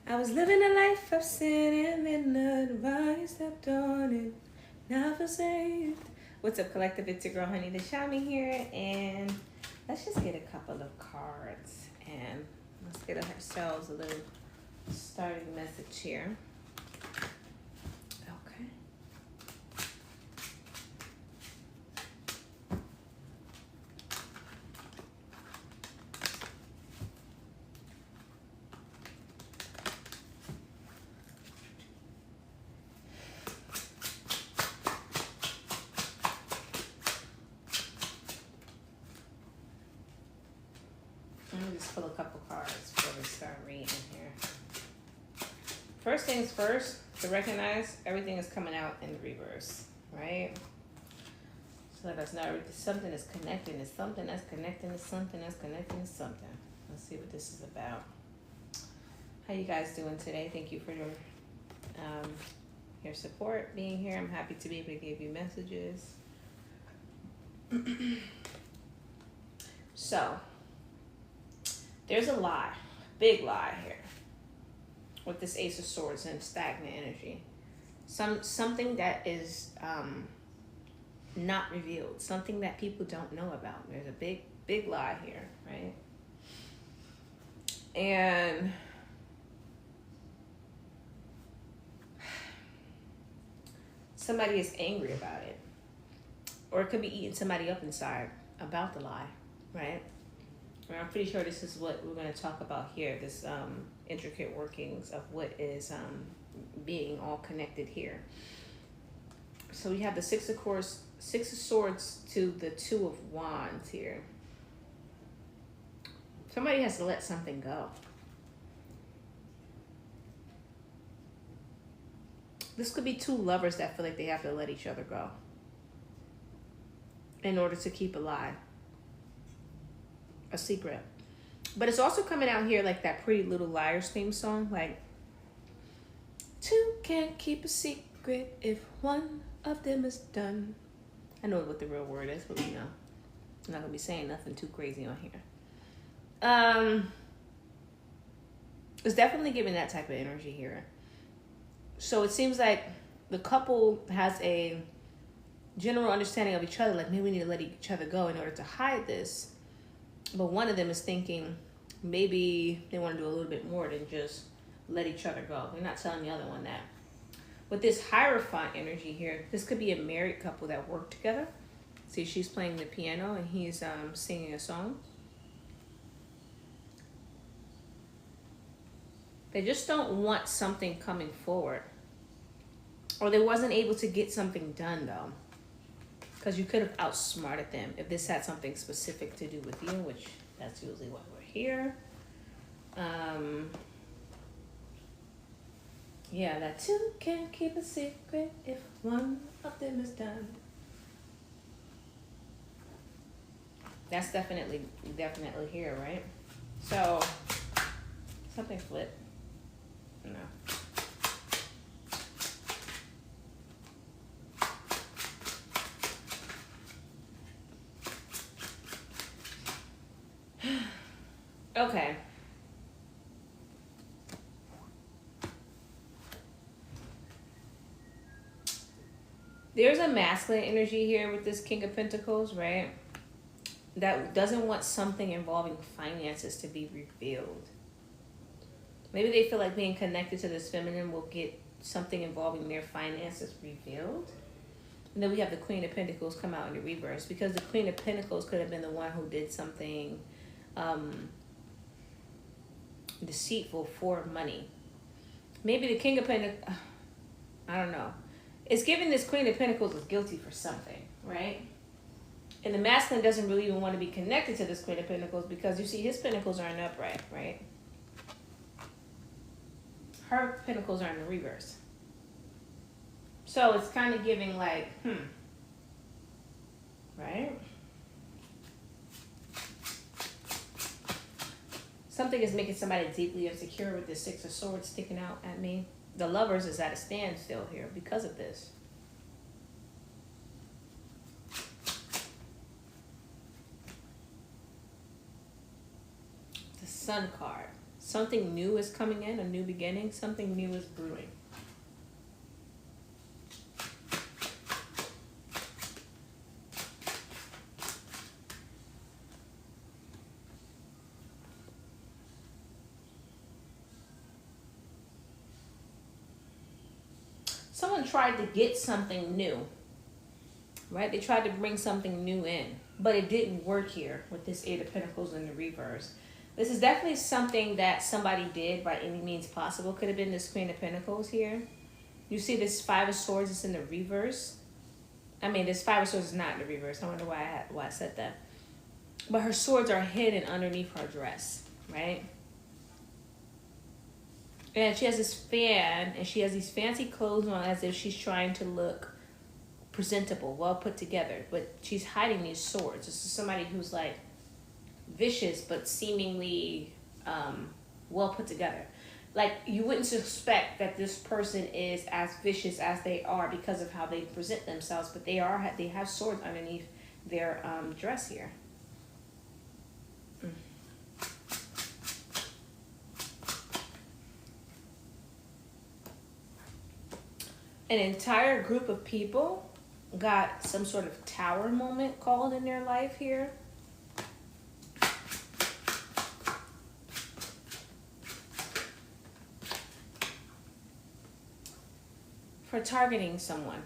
I was living a life of sin and then the divine stepped on it. Now I feel saved. What's up, collective? It's your girl, Honeyy the Shami here, and let's just get a couple of cards and let's get ourselves a little starting message here. Okay. Let me just pull a couple cards before we start reading here. First things first, to recognize everything is coming out in the reverse, right? So let us know something is connecting to something that's connecting to something that's connecting to something. Let's see what this is about. How you guys doing today? Thank you for your support, being here. I'm happy to be able to give you messages. So, there's a lie, big lie here with this Ace of Swords and stagnant energy. Something that is not revealed, something that people don't know about. There's a big lie here, right? And somebody is angry about it, or it could be eating somebody up inside about the lie, right? And I'm pretty sure this is what we're going to talk about here, this intricate workings of what is being all connected here. So we have the Six of Swords to the Two of Wands here. Somebody has to let something go. This could be two lovers that feel like they have to let each other go in order to keep alive a secret. But it's also coming out here like that Pretty Little Liars theme song, like, two can't keep a secret if one of them is done. I know what the real word is, but you know, I'm not gonna be saying nothing too crazy on here. It's definitely giving that type of energy here. So it seems like the couple has a general understanding of each other, like maybe we need to let each other go in order to hide this. But one of them is thinking maybe they want to do a little bit more than just let each other go. They're not telling the other one that. With this Hierophant energy here, this could be a married couple that work together. See, she's playing the piano and he's singing a song. They just don't want something coming forward. Or they wasn't able to get something done though. Because you could have outsmarted them if this had something specific to do with you, which that's usually why we're here. Yeah, that two can't keep a secret if one of them is done. That's definitely here, right? So, something flipped. No. Okay. There's a masculine energy here with this King of Pentacles, right? That doesn't want something involving finances to be revealed. Maybe they feel like being connected to this feminine will get something involving their finances revealed. And then we have the Queen of Pentacles come out in the reverse, because the Queen of Pentacles could have been the one who did something deceitful for money. Maybe the King of Pentacles, I don't know. It's giving this Queen of Pentacles is guilty for something, right? And the masculine doesn't really even want to be connected to this Queen of Pentacles because you see his pentacles are in upright, right? Her pentacles are in the reverse. So it's kind of giving like, right? Something is making somebody deeply insecure with this Six of Swords sticking out at me. The Lovers is at a standstill here because of this. The Sun card. Something new is coming in, a new beginning. Something new is brewing. Someone tried to get something new, right? They tried to bring something new in, but it didn't work here with this Eight of Pentacles in the reverse. This is definitely something that somebody did by any means possible. Could have been this Queen of Pentacles here. You see this Five of Swords is in the reverse. I mean, this Five of Swords is not in the reverse. I wonder why I said that. But her swords are hidden underneath her dress, right? And she has this fan, and she has these fancy clothes on as if she's trying to look presentable, well put together. But she's hiding these swords. This is somebody who's like vicious, but seemingly well put together. Like, you wouldn't suspect that this person is as vicious as they are because of how they present themselves, but they have swords underneath their dress here. An entire group of people got some sort of tower moment called in their life here. For targeting someone.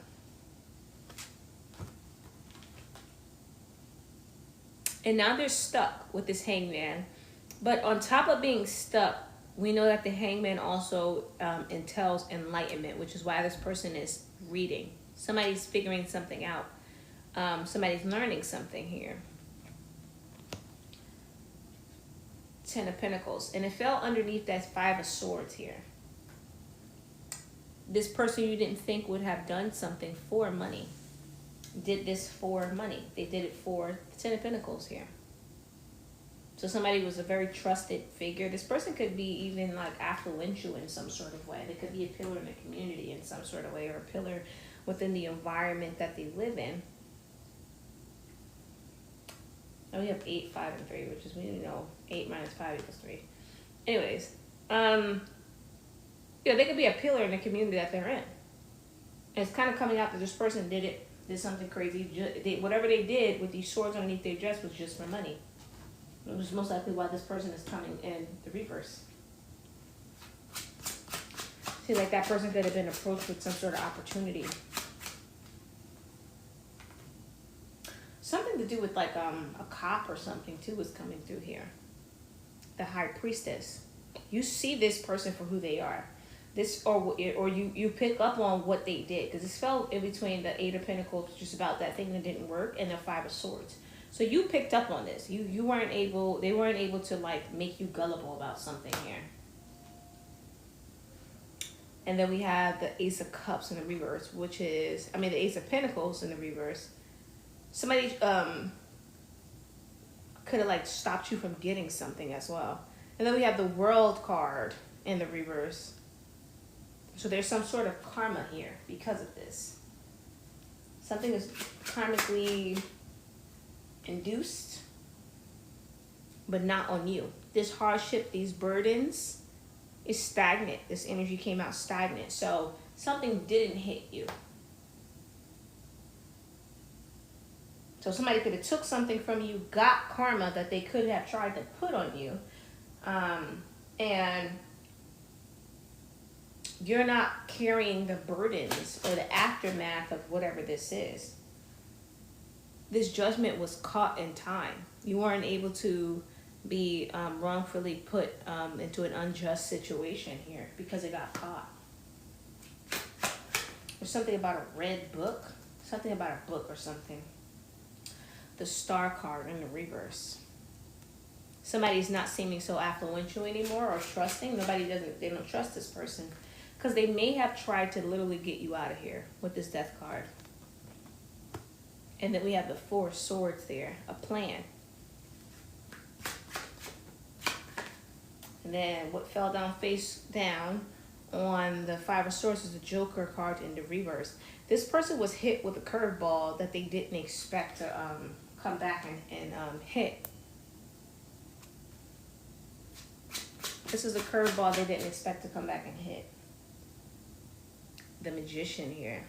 And now they're stuck with this hangman. But on top of being stuck, we know that the hangman also entails enlightenment, which is why this person is reading. Somebody's figuring something out. Somebody's learning something here. Ten of Pentacles. And it fell underneath that Five of Swords here. This person you didn't think would have done something for money did this for money. They did it for the Ten of Pentacles here. So somebody was a very trusted figure. This person could be even like affluential in some sort of way. They could be a pillar in the community in some sort of way, or a pillar within the environment that they live in. And we have 8, 5, and 3, which is, we know 8 minus 5 equals 3. Anyways, yeah, they could be a pillar in the community that they're in. And it's kind of coming out that this person did something crazy. Whatever they did with these swords underneath their dress was just for money. It was most likely why this person is coming in the reverse. See, like that person could have been approached with some sort of opportunity. Something to do with like a cop or something too is coming through here. The High Priestess. You see this person for who they are. This, or you pick up on what they did, because this fell in between the Eight of Pentacles, just about that thing that didn't work, and the Five of Swords. So you picked up on this. They weren't able to like make you gullible about something here. And then we have the Ace of Cups in the reverse, which is, the Ace of Pentacles in the reverse. Somebody could have like stopped you from getting something as well. And then we have the World card in the reverse. So there's some sort of karma here because of this. Something is karmically induced, but not on you. This hardship, these burdens, is stagnant. This energy came out stagnant. So something didn't hit you. So somebody could have took something from you, got karma that they could have tried to put on you, and you're not carrying the burdens or the aftermath of whatever this is. This judgment was caught in time. You weren't able to be wrongfully put into an unjust situation here because it got caught. There's something about a red book. Something about a book or something. The Star card in the reverse. Somebody's not seeming so affluential anymore or trusting. They don't trust this person. Because they may have tried to literally get you out of here with this Death card. And then we have the Four of Swords there. A plan. And then what fell down face down on the Five of Swords is the Joker card in the reverse. This person was hit with a curveball that they didn't expect to come back and hit. This is a curveball they didn't expect to come back and hit. The Magician here.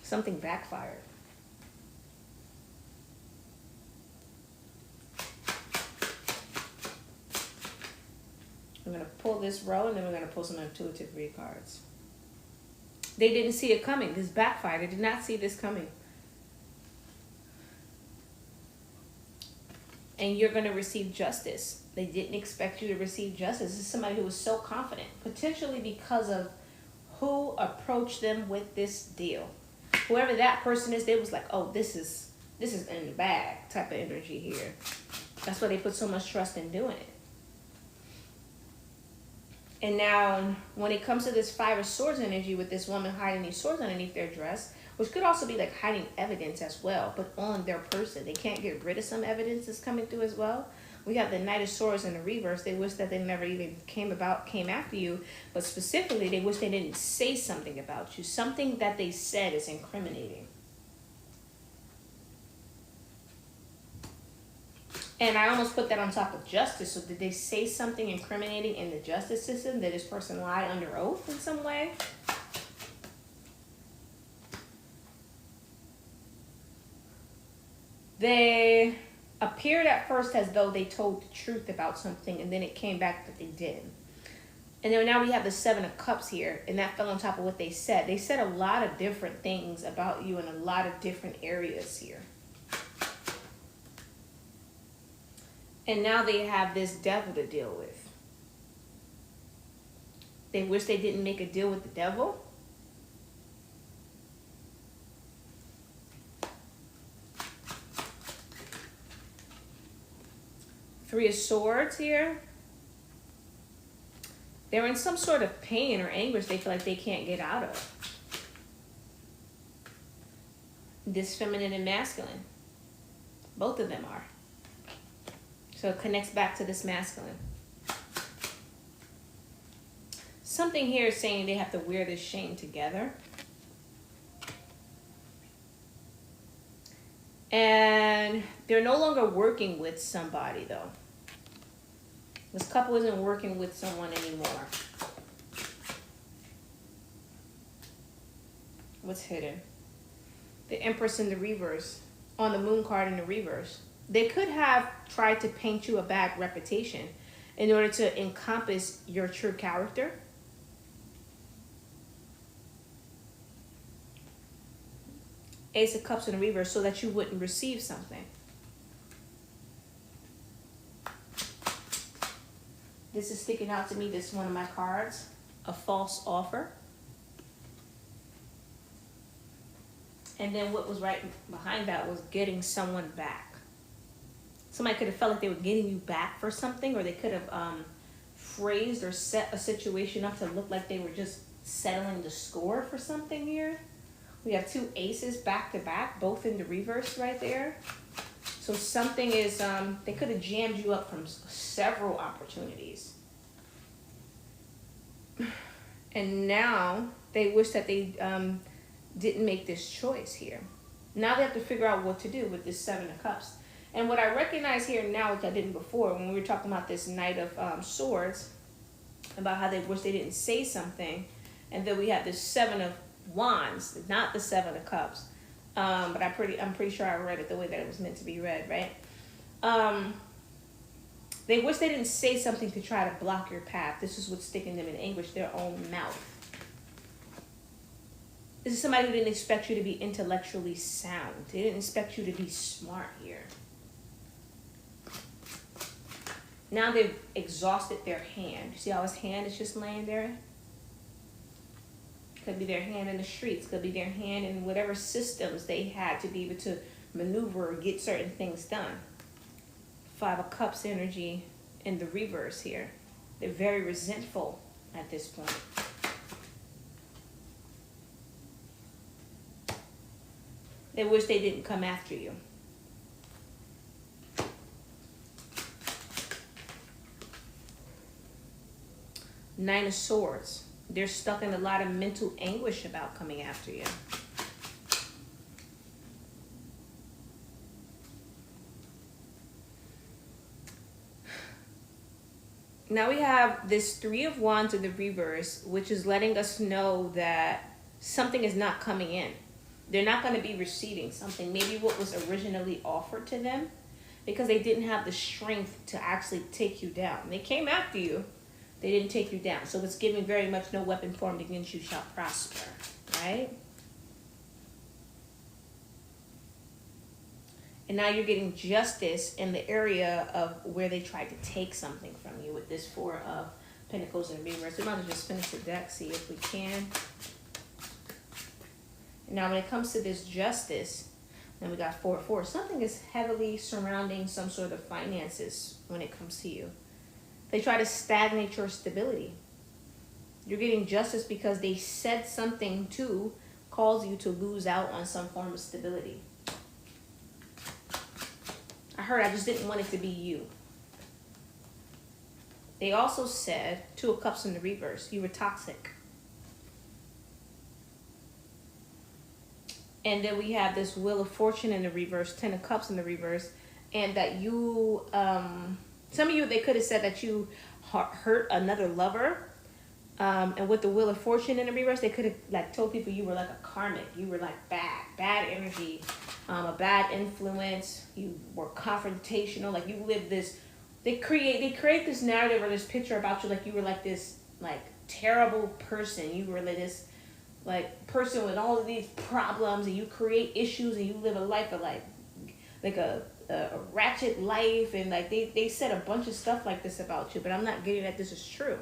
Something backfired. I'm going to pull this row, and then we're going to pull some intuitive read cards. They didn't see it coming. This backfired. They did not see this coming. And you're going to receive justice. They didn't expect you to receive justice. This is somebody who was so confident, potentially because of who approached them with this deal. Whoever that person is, they was like, oh, this is in the bag type of energy here. That's why they put so much trust in doing it. And now, when it comes to this Five of Swords energy with this woman hiding these swords underneath their dress, which could also be like hiding evidence as well, but on their person. They can't get rid of some evidence that's coming through as well. We have the Knight of Swords in the reverse. They wish that they never even came after you, but specifically, they wish they didn't say something about you. Something that they said is incriminating. And I almost put that on top of justice. So did they say something incriminating in the justice system? Did this person lie under oath in some way? They appeared at first as though they told the truth about something, and then it came back that they didn't. And then now we have the Seven of Cups here, and that fell on top of what they said. They said a lot of different things about you in a lot of different areas here. And now they have this devil to deal with. They wish they didn't make a deal with the devil. Three of Swords here. They're in some sort of pain or anguish they feel like they can't get out of. This feminine and masculine. Both of them are. So it connects back to this masculine. Something here is saying they have to wear this shame together. And they're no longer working with somebody, though. This couple isn't working with someone anymore. What's hidden? The Empress in the reverse. On the Moon card in the reverse. They could have tried to paint you a bad reputation in order to encompass your true character. Ace of Cups in the reverse so that you wouldn't receive something. This is sticking out to me. This is one of my cards. A false offer. And then what was right behind that was getting someone back. Somebody could have felt like they were getting you back for something, or they could have phrased or set a situation up to look like they were just settling the score for something here. We have two aces back to back, both in the reverse right there. So something is, they could have jammed you up from several opportunities. And now they wish that they didn't make this choice here. Now they have to figure out what to do with this Seven of Cups. And what I recognize here now, which I didn't before, when we were talking about this Knight of Swords, about how they wish they didn't say something. And then we have this Seven of Wands, not the Seven of Cups. But I'm pretty sure I read it the way that it was meant to be read, right? They wish they didn't say something to try to block your path. This is what's sticking them in anguish, their own mouth. This is somebody who didn't expect you to be intellectually sound. They didn't expect you to be smart here. Now they've exhausted their hand. You see how his hand is just laying there? Could be their hand in the streets. Could be their hand in whatever systems they had to be able to maneuver or get certain things done. Five of Cups energy in the reverse here. They're very resentful at this point. They wish they didn't come after you. Nine of Swords. They're stuck in a lot of mental anguish about coming after you. Now we have this Three of Wands in the reverse, which is letting us know that something is not coming in. They're not going to be receiving something, maybe what was originally offered to them, because they didn't have the strength to actually take you down. They came after you, they didn't take you down. So it's giving very much no weapon formed against you shall prosper, right? And now you're getting justice in the area of where they tried to take something from you with this Four of Pentacles in reverse. We might as well just finish the deck, see if we can. And now when it comes to this justice, then we got 4 of 4. Something is heavily surrounding some sort of finances when it comes to you. They try to stagnate your stability. You're getting justice because they said something to cause you to lose out on some form of stability. I just didn't want it to be you. They also said, Two of Cups in the reverse, you were toxic. And then we have this Wheel of Fortune in the reverse, 10 of Cups in the reverse, and that you, some of you, they could have said that you hurt another lover. And with the Wheel of Fortune in the reverse, they could have like told people you were like a karmic. You were like bad energy, a bad influence. You were confrontational. Like you lived this. They create this narrative or this picture about you like you were like this like terrible person. You were like this like person with all of these problems, and you create issues, and you live a life of like a ratchet life, and like they said a bunch of stuff like this about you. But I'm not getting that this is true.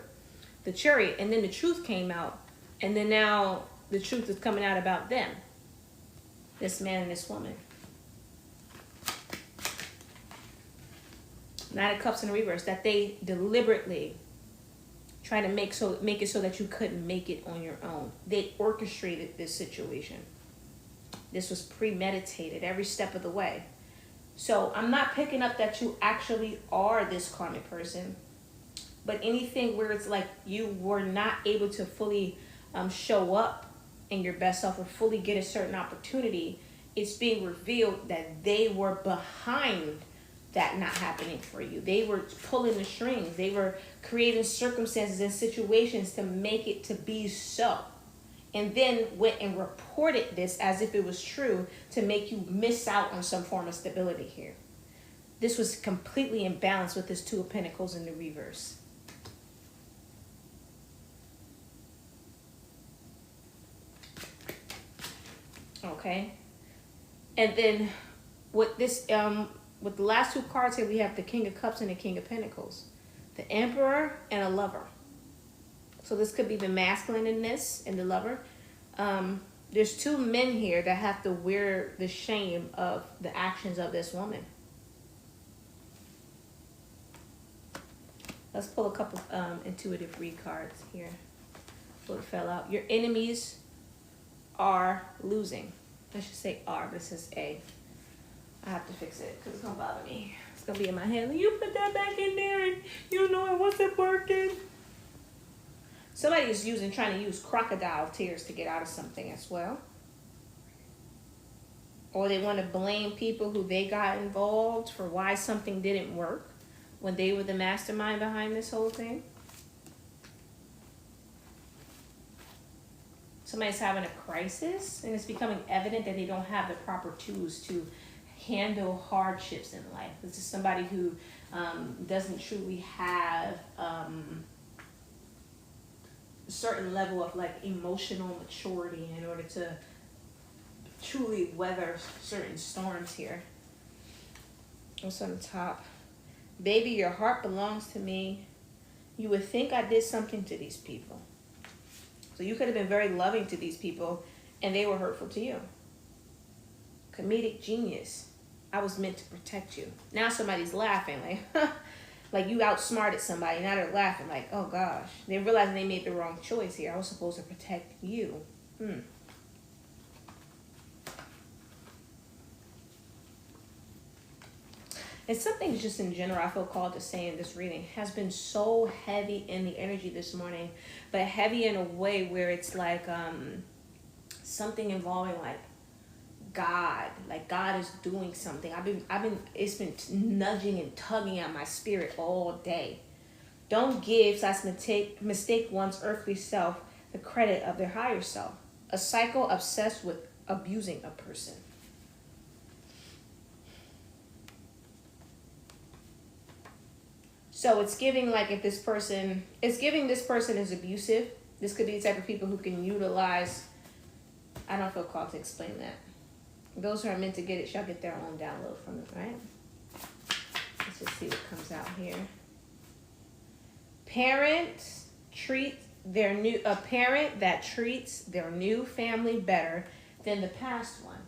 The Chariot, and then the truth came out, and then now the truth is coming out about them, this man and this woman. Nine of Cups in the reverse, that they deliberately try to make it so that you couldn't make it on your own. They orchestrated this situation. This was premeditated every step of the way. So I'm not picking up that you actually are this karmic person. But anything where it's like you were not able to fully show up in your best self or fully get a certain opportunity, it's being revealed that they were behind that not happening for you. They were pulling the strings. They were creating circumstances and situations to make it to be so. And then went and reported this as if it was true to make you miss out on some form of stability here. This was completely imbalanced with this Two of Pentacles in the reverse. Okay, and then with this, with the last two cards here, we have the King of Cups and the King of Pentacles, the Emperor and a Lover. So this could be the masculine in this and the Lover. There's two men here that have to wear the shame of the actions of this woman. Let's pull a couple intuitive read cards here. What fell out? Your enemies are losing. I should say are, but it says A. I have to fix it because it's gonna bother me. It's gonna be in my head. You put that back in there and you know it wasn't working. Somebody is trying to use crocodile tears to get out of something as well. Or they want to blame people who they got involved for why something didn't work when they were the mastermind behind this whole thing. Somebody's having a crisis, and it's becoming evident that they don't have the proper tools to handle hardships in life. This is somebody who doesn't truly have a certain level of like emotional maturity in order to truly weather certain storms here. What's on the top? Baby, your heart belongs to me. You would think I did something to these people. So you could have been very loving to these people and they were hurtful to you. Comedic genius. I was meant to protect you. Now somebody's laughing like, like you outsmarted somebody. Now they're laughing like, oh gosh. They're realizing they made the wrong choice here. I was supposed to protect you. And something just in general I feel called to say in this reading has been so heavy in the energy this morning, but heavy in a way where it's like something involving like God is doing something. It's been nudging and tugging at my spirit all day. Don't give mistake one's earthly self the credit of their higher self. A cycle obsessed with abusing a person. So it's giving like if this person is abusive. This could be the type of people who can utilize. I don't feel called to explain that. Those who are meant to get it shall get their own download from it, right? Let's just see what comes out here. A parent that treats their new family better than the past one.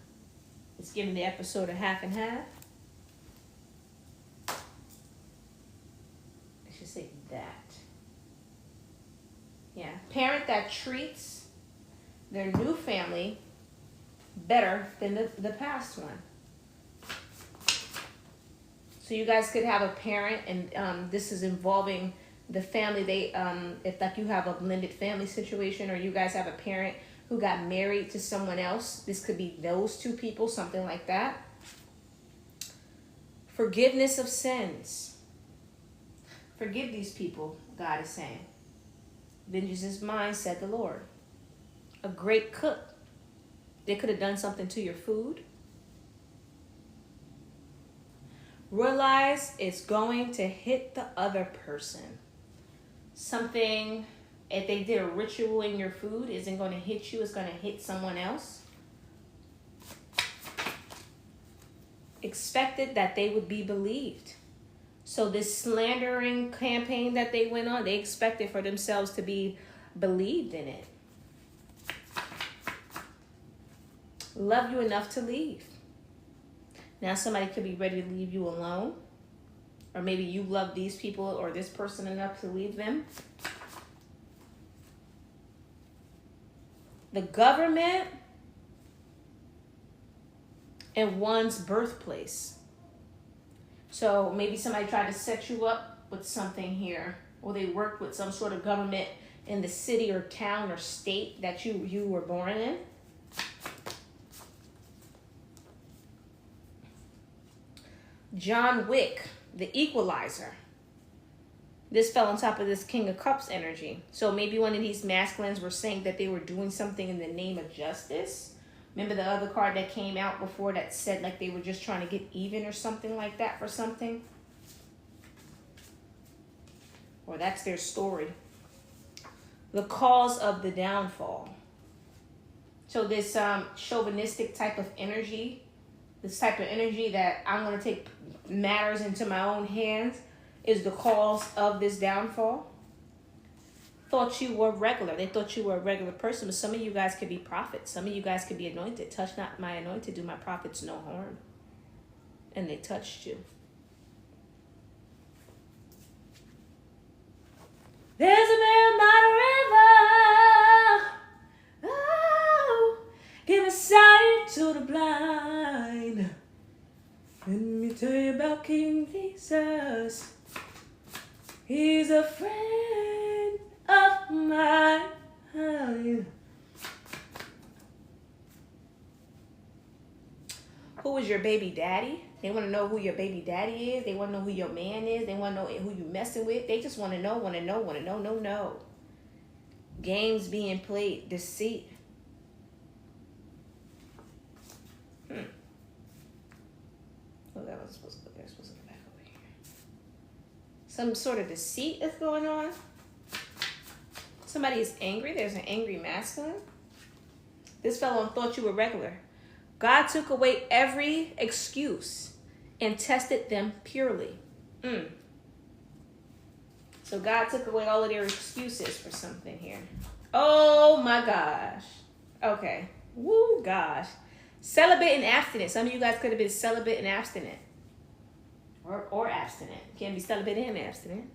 It's giving the episode a half and half. I should say that. Yeah, parent that treats their new family better than the past one. So you guys could have a parent, and this is involving the family. They if like you have a blended family situation, or you guys have a parent who got married to someone else. This could be those two people, something like that. Forgiveness of sins. Forgive these people, God is saying. Vengeance is mine, said the Lord. A great cook. They could have done something to your food. Realize it's going to hit the other person. Something, if they did a ritual in your food, isn't going to hit you. It's going to hit someone else. Expected that they would be believed. So this slandering campaign that they went on, they expected for themselves to be believed in it. Love you enough to leave. Now somebody could be ready to leave you alone. Or maybe you love these people or this person enough to leave them. The government and one's birthplace. So maybe somebody tried to set you up with something here, or they worked with some sort of government in the city or town or state that you were born in. John Wick, the equalizer. This fell on top of this King of Cups energy. So maybe one of these masculines were saying that they were doing something in the name of justice. Remember the other card that came out before that said like they were just trying to get even or something like that for something? Or that's their story. The cause of the downfall. So this chauvinistic type of energy, this type of energy that I'm going to take matters into my own hands, is the cause of this downfall. Thought you were regular. They thought you were a regular person, but some of you guys could be prophets. Some of you guys could be anointed. Touch not my anointed, do my prophets no harm. And they touched you. There's a man by the river. Oh, give a sight to the blind. Let me tell you about King Jesus. He's a friend of mine. Who is your baby daddy? They want to know who your baby daddy is. They want to know who your man is. They want to know who you messing with. They just want to know. No. Games being played. Deceit. Oh, that was supposed to look. They're supposed to go back over here. Some sort of deceit is going on. Somebody is angry. There's an angry masculine. This fellow thought you were regular. God took away every excuse and tested them purely. So God took away all of their excuses for something here. Oh my gosh. Okay. Woo gosh. Celibate and abstinent. Some of you guys could have been celibate and abstinent. Or abstinent. You can't be celibate and abstinent.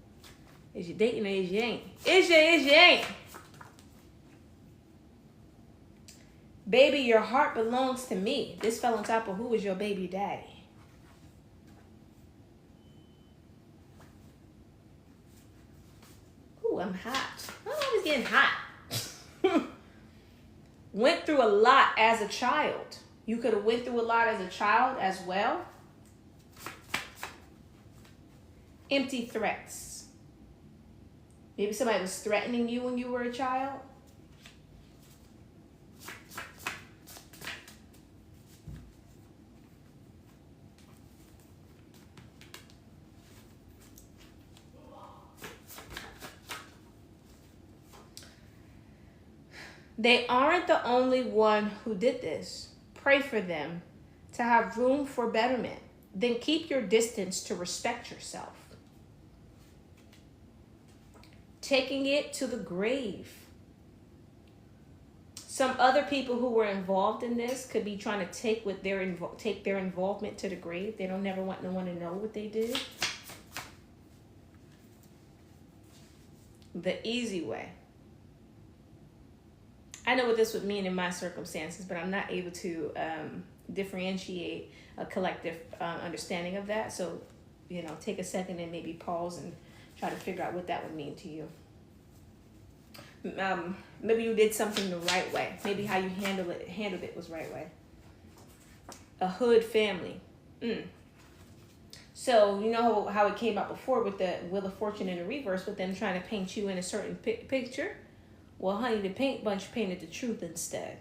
Is you dating or is you ain't? Is you ain't? Baby, your heart belongs to me. This fell on top of who is your baby daddy. Ooh, I'm hot. I'm always getting hot. Went through a lot as a child. You could have went through a lot as a child as well. Empty threats. Maybe somebody was threatening you when you were a child. They aren't the only one who did this. Pray for them to have room for betterment. Then keep your distance to respect yourself. Taking it to the grave. Some other people who were involved in this could be trying to take their involvement to the grave. They don't never want no one to know what they did. The easy way. I know what this would mean in my circumstances, but I'm not able to differentiate a collective understanding of that. So, take a second and maybe pause and try to figure out what that would mean to you. Maybe you did something the right way. Maybe how you handled it was right way. A hood family. So, you know how it came out before with the Wheel of Fortune in the reverse, with them trying to paint you in a certain picture? Well, honey, the paint bunch painted the truth instead.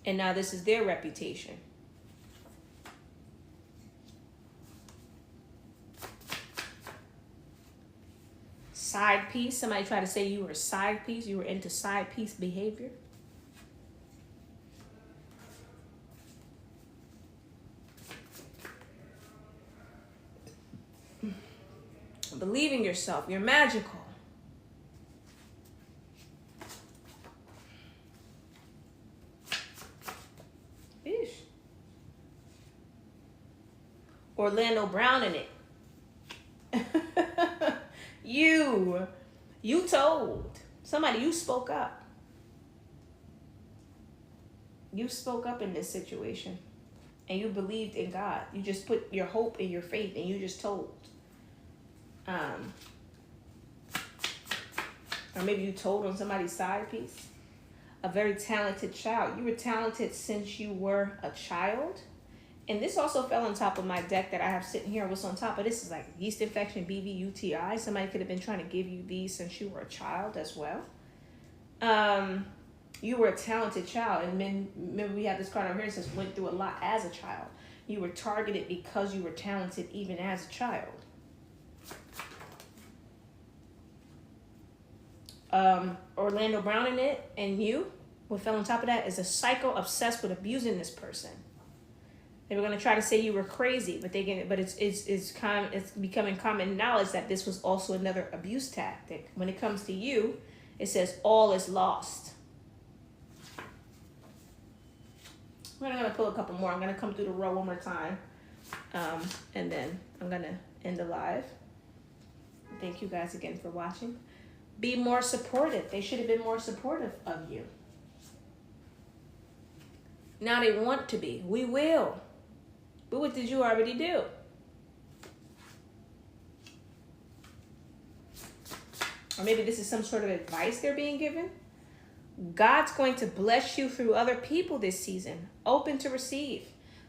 And now this is their reputation. Side piece. Somebody tried to say you were a side piece. You were into side piece behavior. Believe in yourself. You're magical. Orlando Brown in it. You told somebody, you spoke up. You spoke up in this situation and you believed in God. You just put your hope in your faith and you just told. Or maybe you told on somebody's side piece. A very talented child. You were talented since you were a child. And this also fell on top of my deck that I have sitting here. What's on top of this is like yeast infection, BV, UTI. Somebody could have been trying to give you these since you were a child as well. You were a talented child. And then, remember we have this card over here that says went through a lot as a child. You were targeted because you were talented even as a child. Orlando Brown in it, and you, what fell on top of that is a psycho obsessed with abusing this person. They were going to try to say you were crazy, but it's becoming common knowledge that this was also another abuse tactic. When it comes to you, it says all is lost. We're going to pull a couple more. I'm going to come through the row one more time, and then I'm going to end the live. Thank you guys again for watching. Be more supportive. They should have been more supportive of you. Now they want to be. We will. But what did you already do? Or maybe this is some sort of advice they're being given. God's going to bless you through other people this season. Open to receive.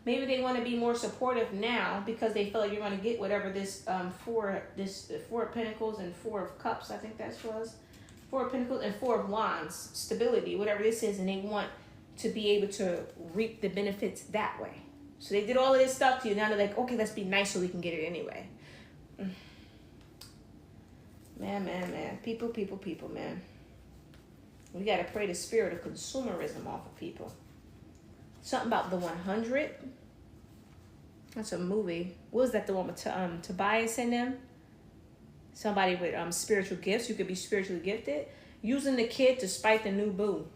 Maybe they want to be more supportive now because they feel like you're going to get whatever this Four of Pentacles and Four of Cups, I think that was. Four of Pentacles and Four of Wands. Stability, whatever this is, and they want to be able to reap the benefits that way. So they did all of this stuff to you. Now they're like, okay, let's be nice so we can get it anyway. Man. People, man. We got to pray the spirit of consumerism off of people. Something about the 100. That's a movie. What was that, the one with Tobias in them? Somebody with spiritual gifts. You could be spiritually gifted. Using the kid to spite the new boo.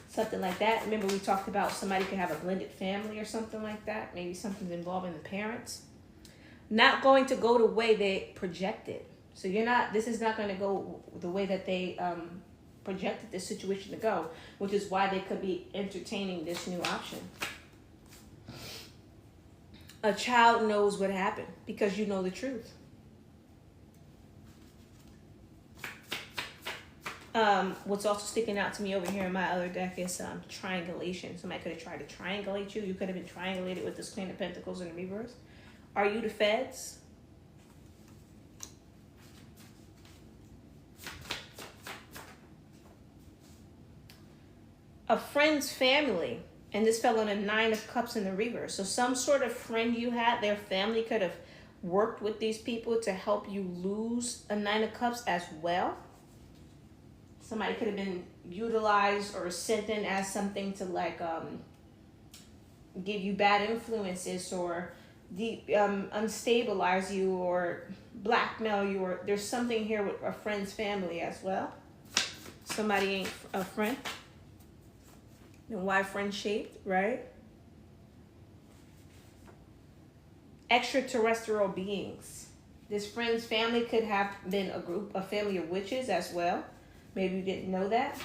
Something like that. Remember we talked about somebody could have a blended family or something like that. Maybe something's involving the parents. Not going to go the way they projected. So this is not going to go the way that they projected this situation to go, which is why they could be entertaining this new option. A child knows what happened because you know the truth. What's also sticking out to me over here in my other deck is triangulation. Somebody could have tried to triangulate you. You could have been triangulated with this Queen of Pentacles in the reverse. Are you the feds? a friend's family, and this fell on a 9 of Cups in the reverse. So some sort of friend you had, their family could have worked with these people to help you lose a 9 of Cups as well. Somebody could have been utilized or sent in as something to like give you bad influences or unstabilize you or blackmail you, or there's something here with a friend's family as well. Somebody ain't a friend. And why friend shaped, right? Extraterrestrial beings. This friend's family could have been a family of witches as well. Maybe you didn't know that.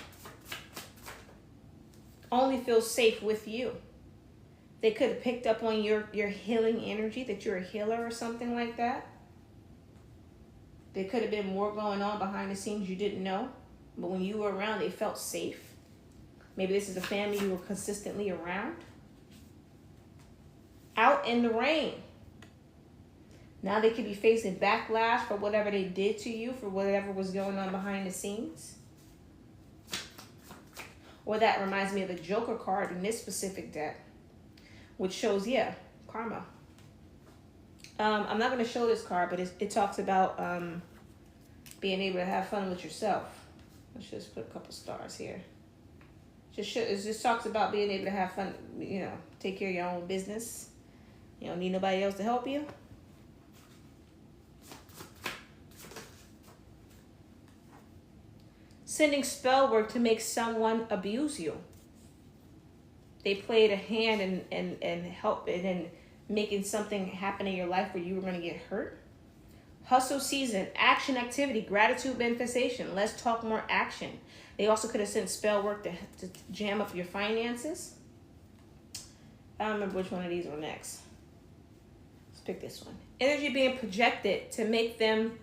Only feel safe with you. They could have picked up on your healing energy, that you're a healer or something like that. There could have been more going on behind the scenes you didn't know. But when you were around, they felt safe. Maybe this is a family you were consistently around. Out in the rain. Now they could be facing backlash for whatever they did to you, for whatever was going on behind the scenes. Or that reminds me of the Joker card in this specific deck, which shows, yeah, karma. I'm not going to show this card, but it talks about being able to have fun with yourself. Let's just put a couple stars here. It just talks about being able to have fun, you know, take care of your own business. You don't need nobody else to help you. Sending spell work to make someone abuse you. They played a hand and help in making something happen in your life where you were going to get hurt. Hustle season, action, activity, gratitude, manifestation. Let's talk more action. They also could have sent spell work to jam up your finances. I don't remember which one of these were next. Let's pick this one. Energy being projected to make them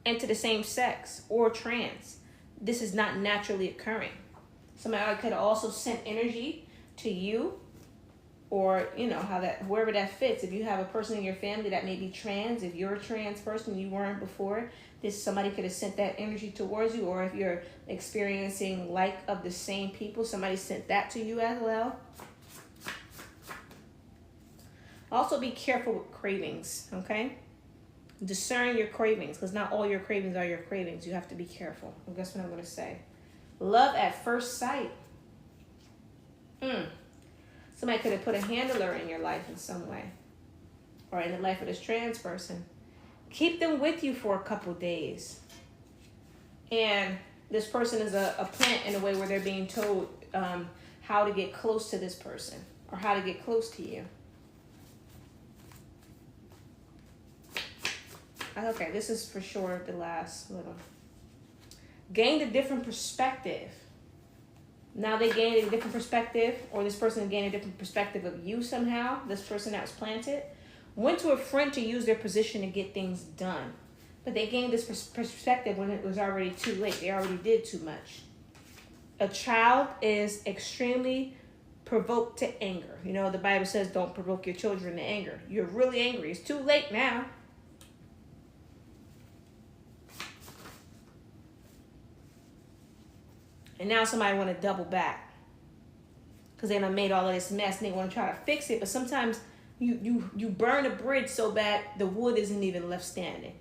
into the same sex or trans. This is not naturally occurring. Somebody could have also sent energy to you, or you know how that, wherever that fits. If you have a person in your family that may be trans, if you're a trans person, you weren't before, this somebody could have sent that energy towards you. Or if you're experiencing like of the same people, somebody sent that to you as well. Also be careful with cravings, okay? Discern your cravings, because not all your cravings are your cravings. You have to be careful. Well, guess what I'm going to say? Love at first sight. Somebody could have put a handler in your life in some way, or in the life of this trans person. Keep them with you for a couple days. And this person is a plant in a way where they're being told how to get close to this person, or how to get close to you. Okay, this is for sure the last little. Gained a different perspective. Now they gained a different perspective, or this person gained a different perspective of you somehow, this person that was planted. Went to a friend to use their position to get things done. But they gained this perspective when it was already too late. They already did too much. A child is extremely provoked to anger. You know, the Bible says don't provoke your children to anger. You're really angry. It's too late now. And now somebody want to double back because they done made all of this mess and they want to try to fix it. But sometimes you burn a bridge so bad the wood isn't even left standing.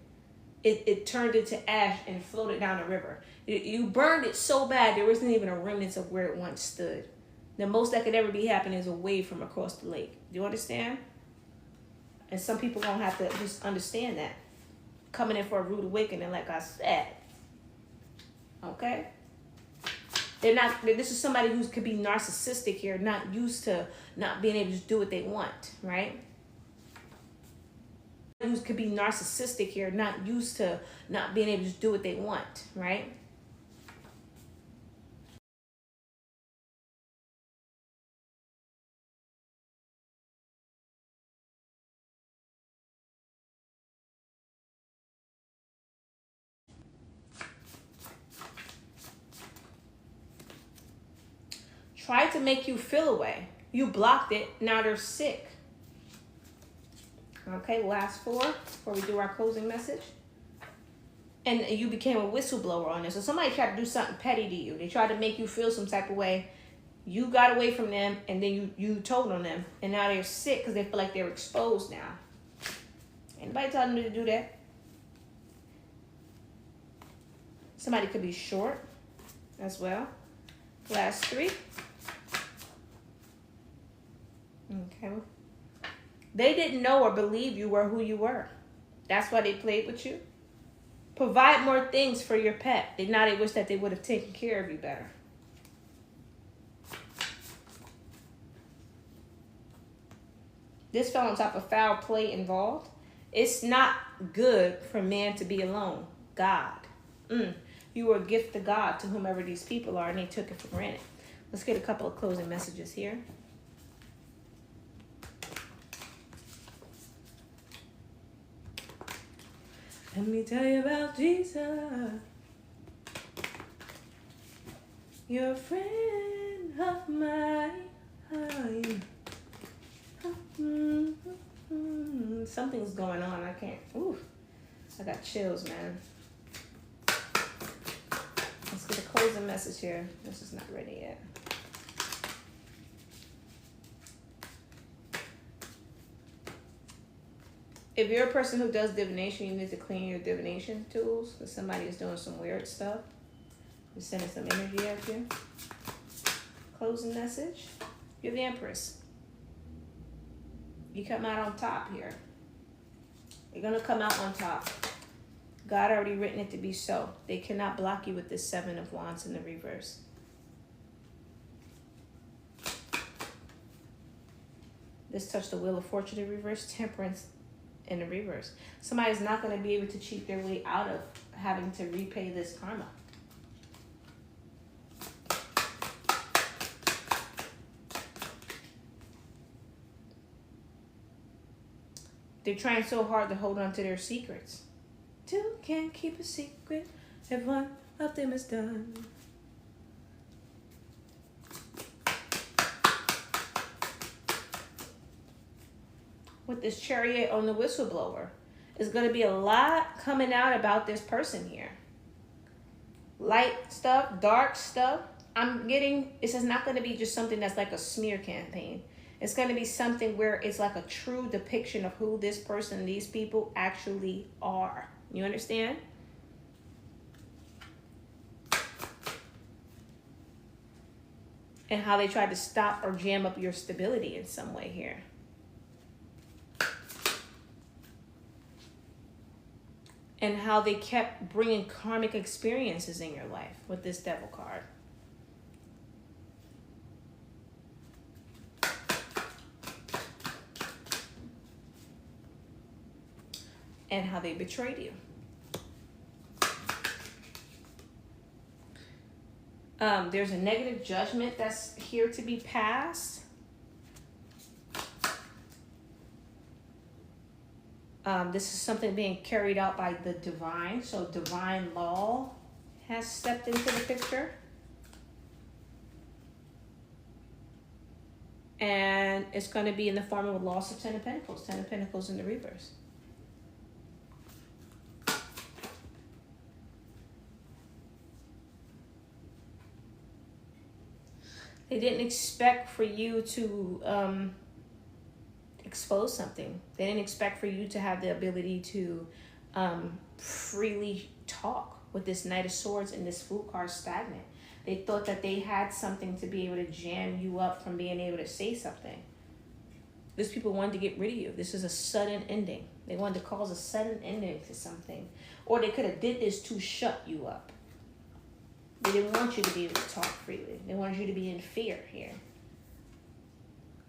It turned into ash and floated down the river. You burned it so bad there wasn't even a remnant of where it once stood. The most that could ever be happening is a wave from across the lake. Do you understand? And some people gonna have to just understand that. Coming in for a rude awakening, like I said. Okay? They're not. This is somebody who could be narcissistic here, not used to not being able to just do what they want, right? Who could be narcissistic here, not used to not being able to just do what they want, right? Tried to make you feel away. You blocked it. Now they're sick. Okay, last four before we do our closing message. and you became a whistleblower on this. So somebody tried to do something petty to you. They tried to make you feel some type of way. You got away from them, and then you told on them, and now they're sick because they feel like they're exposed now. Anybody telling them to do that? Somebody could be short as well. Last three. Okay. They didn't know or believe you were who you were. That's why they played with you. Provide more things for your pet. Now they wish that they would have taken care of you better. This fell on top of foul play involved. It's not good for man to be alone. God. You were a gift to God, to whomever these people are, and they took it for granted. Let's get a couple of closing messages here. Let me tell you about Jesus. You're a friend of mine. Something's going on. I can't. Ooh, I got chills, man. Let's get a closing message here. This is not ready yet. If you're a person who does divination, you need to clean your divination tools because somebody is doing some weird stuff. You're sending some energy at you. Closing message. You're the Empress. You come out on top here. You're going to come out on top. God already written it to be so. They cannot block you with this Seven of Wands in the reverse. This touched the Wheel of Fortune in reverse, Temperance in the reverse. Somebody's not going to be able to cheat their way out of having to repay this karma. They're trying so hard to hold on to their secrets. Two can't keep a secret if one of them is done. With this Chariot on the whistleblower, there's going to be a lot coming out about this person here. Light stuff, dark stuff. I'm getting, this is not going to be just something that's like a smear campaign. It's going to be something where it's like a true depiction of who this person, these people actually are. You understand? And how they tried to stop or jam up your stability in some way here. And how they kept bringing karmic experiences in your life with this Devil card. And how they betrayed you. There's a negative judgment that's here to be passed. This is something being carried out by the divine. So divine law has stepped into the picture. And it's going to be in the form of a loss of 10 of Pentacles. 10 of Pentacles in the reverse. They didn't expect for you to expose something. They didn't expect for you to have the ability to freely talk with this Knight of Swords and this Fool card stagnant. They thought that they had something to be able to jam you up from being able to say something. These people wanted to get rid of you. This is a sudden ending. They wanted to cause a sudden ending to something. Or they could have did this to shut you up. They didn't want you to be able to talk freely. They wanted you to be in fear here.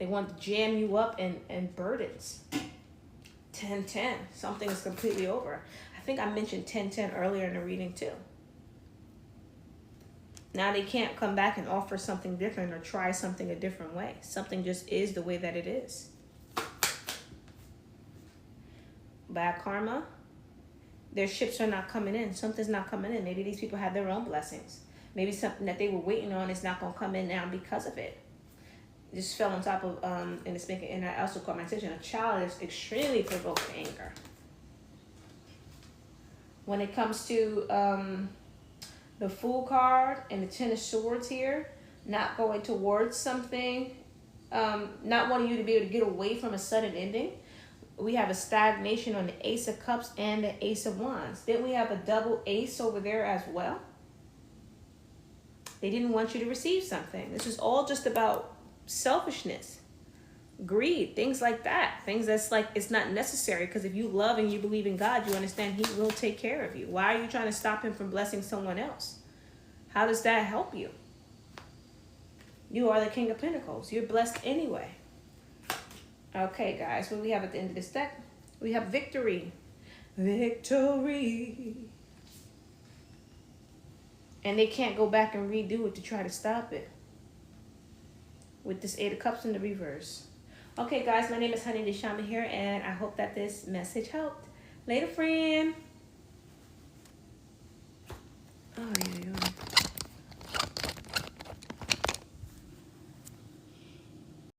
They want to jam you up in burdens. 10-10. Something is completely over. I think I mentioned 10-10 earlier in the reading too. Now they can't come back and offer something different or try something a different way. Something just is the way that it is. Bad karma. Their ships are not coming in. Something's not coming in. Maybe these people had their own blessings. Maybe something that they were waiting on is not going to come in now because of it. It just fell on top of, and it's making, and I also caught my attention, a child is extremely provoked to anger. When it comes to the Fool card and the Ten of Swords here, not going towards something, not wanting you to be able to get away from a sudden ending. We have a stagnation on the Ace of Cups and the Ace of Wands. Then we have a double ace over there as well. They didn't want you to receive something. This is all just about selfishness, greed, things like that. Things that's like, it's not necessary, because if you love and you believe in God, you understand he will take care of you. Why are you trying to stop him from blessing someone else? How does that help you? You are the King of Pentacles. You're blessed anyway. Okay, guys, what do we have at the end of this deck? We have victory. Victory. And they can't go back and redo it to try to stop it. With this Eight of Cups in the reverse. Okay, guys, my name is Honeyy the Shaman here, and I hope that this message helped. Later, friend. Oh, yeah.